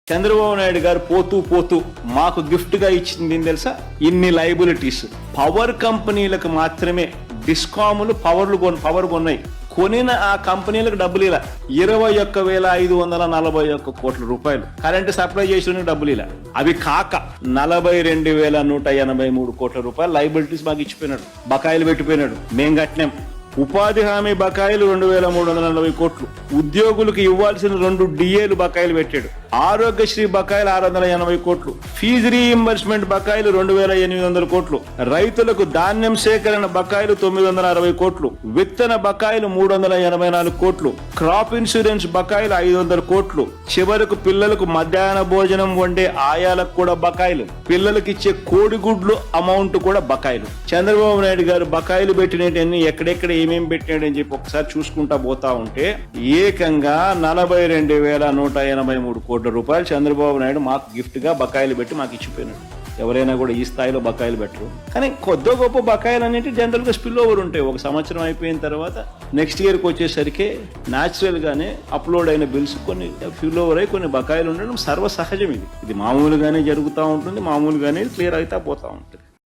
చంద్రబాబు నాయుడు గారు పోతూ పోతూ మాకు గిఫ్ట్ గా ఇచ్చింది ఏం తెలుసా? ఇన్ని లయబిలిటీస్. పవర్ కంపెనీలకు మాత్రమే డిస్కాములు పవర్ కొన్నాయి. కొనిన ఆ కంపెనీలకు డబ్బులు ఇలా 21,541 కోట్ల రూపాయలు కరెంటు సప్లై చేసిన డబ్బులు ఇలా. అవి కాక 42,183 కోట్ల రూపాయలు లయబిలిటీస్ మాకు ఇచ్చిపోయినాడు, బకాయిలు పెట్టిపోయినాడు. మేం కట్టినాం. ఉపాధి హామీ బకాయిలు 2,340 కోట్లు, ఉద్యోగులకు ఇవ్వాల్సిన 2 డిఏలు బకాయిలు పెట్టాడు. ఆరోగ్యశ్రీ బకాయిలు 680 కోట్లు, ఫీజు రీఇంబర్స్మెంట్ బకాయిలు 2,800 కోట్లు, రైతులకు ధాన్యం సేకరణ బకాయిలు 960 కోట్లు, విత్తన బకాయిలు 384 కోట్లు, క్రాప్ ఇన్సూరెన్స్ బకాయిలు 500 కోట్లు, చివరకు పిల్లలకు మధ్యాహ్న భోజనం వండే ఆయాలకు కూడా బకాయిలు, పిల్లలకు ఇచ్చే కోడిగుడ్లు అమౌంట్ కూడా బకాయిలు. చంద్రబాబు నాయుడు గారు బకాయిలు పెట్టినవన్నీ ఎక్కడెక్కడ ఏమేం పెట్టాడని చెప్పి ఒకసారి చూసుకుంటా పోతా ఉంటే ఏకంగా 42,183 కోట్ల రూపాయలు చంద్రబాబు నాయుడు మాకు గిఫ్ట్ గా బకాయిలు పెట్టి మాకు ఇచ్చిపోయినాడు. ఎవరైనా కూడా ఈ స్థాయిలో బకాయిలు పెట్టరు. కానీ కొద్ది గొప్ప బకాయిలు అనేవి జనరల్ గా స్పిల్ ఓవర్ ఉంటాయి. ఒక సంవత్సరం అయిపోయిన తర్వాత నెక్స్ట్ ఇయర్కి వచ్చేసరికి న్యాచురల్ గానే అప్లోడ్ అయిన బిల్స్ కొన్ని స్పిల్ ఓవర్ అయి కొన్ని బకాయిలు ఉండడం సర్వసహజం. ఇది మామూలుగానే జరుగుతూ ఉంటుంది, మామూలుగానే క్లియర్ అవుతా పోతా ఉంటుంది.